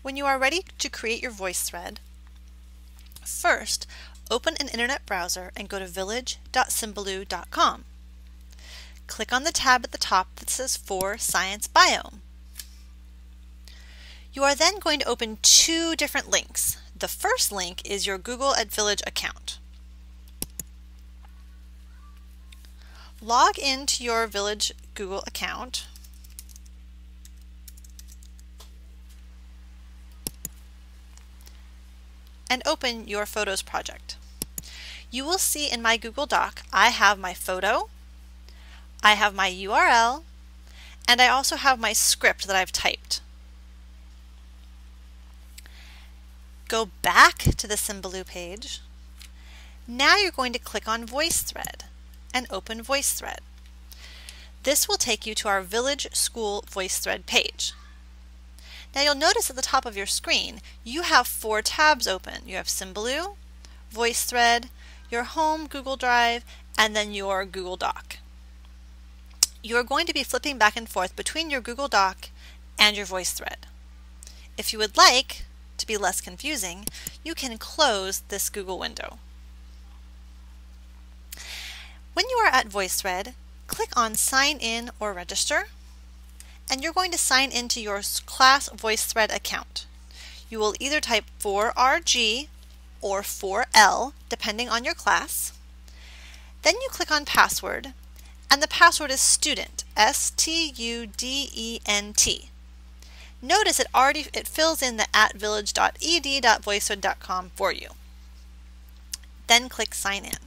When you are ready to create your VoiceThread, first open an internet browser and go to village.symbaloo.com. Click on the tab at the top that says 4Science Biome. You are then going to open two different links. The first link is your Google at Village account. Log into your Village Google account. And open your Photos project. You will see in my Google Doc, I have my photo, I have my URL, and I also have my script that I've typed. Go back to the Symbaloo page. Now you're going to click on VoiceThread and open VoiceThread. This will take you to our Village School VoiceThread page. Now you'll notice at the top of your screen, you have 4 tabs open. You have Symbaloo, VoiceThread, your home Google Drive, and then your Google Doc. You are going to be flipping back and forth between your Google Doc and your VoiceThread. If you would like to be less confusing, you can close this Google window. When you are at VoiceThread, click on Sign In or Register, and you're going to sign into your class VoiceThread account. You will either type 4RG or 4L, depending on your class. Then you click on Password, and the password is Student, S-T-U-D-E-N-T. Notice it fills in the @village.ed.voicethread.com for you. Then click Sign In.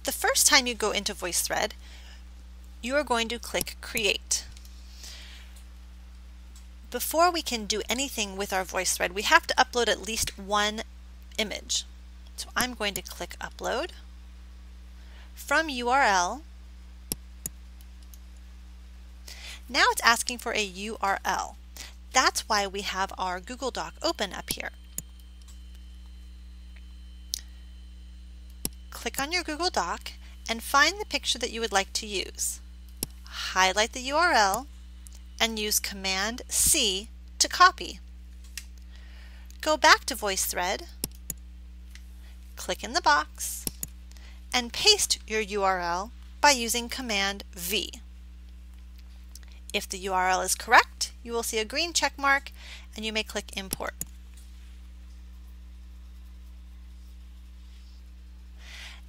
The first time you go into VoiceThread, you are going to click Create. Before we can do anything with our VoiceThread, we have to upload at least one image. So I'm going to click Upload. From URL, now it's asking for a URL. That's why we have our Google Doc open up here. Click on your Google Doc and find the picture that you would like to use. Highlight the URL and use Command C to copy. Go back to VoiceThread, click in the box, and paste your URL by using Command V. If the URL is correct, you will see a green check mark and you may click Import.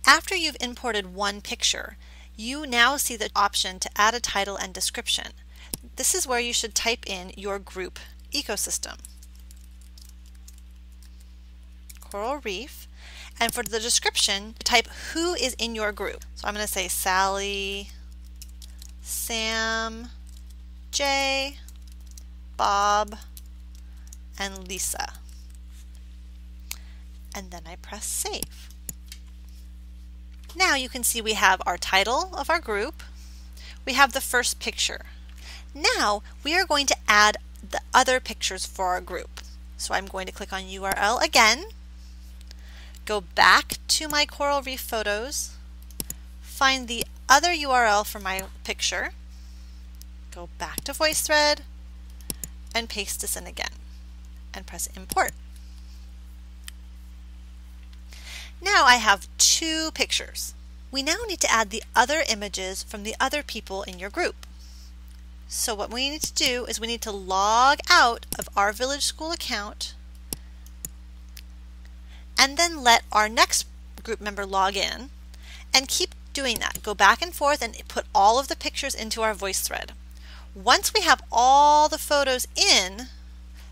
After you've imported one picture, you now see the option to add a title and description. This is where you should type in your group ecosystem. Coral Reef. And for the description, type who is in your group. So I'm going to say Sally, Sam, Jay, Bob, and Lisa. And then I press Save. Now you can see we have our title of our group. We have the first picture. Now we are going to add the other pictures for our group. So I'm going to click on URL again. Go back to my Coral Reef photos, find the other URL for my picture, go back to VoiceThread, and paste this in again, and press Import. Now I have 2 pictures. We now need to add the other images from the other people in your group. So what we need to do is we need to log out of our Village School account and then let our next group member log in, and keep doing that. Go back and forth and put all of the pictures into our VoiceThread. Once we have all the photos in,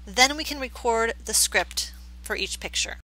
then we can record the script for each picture.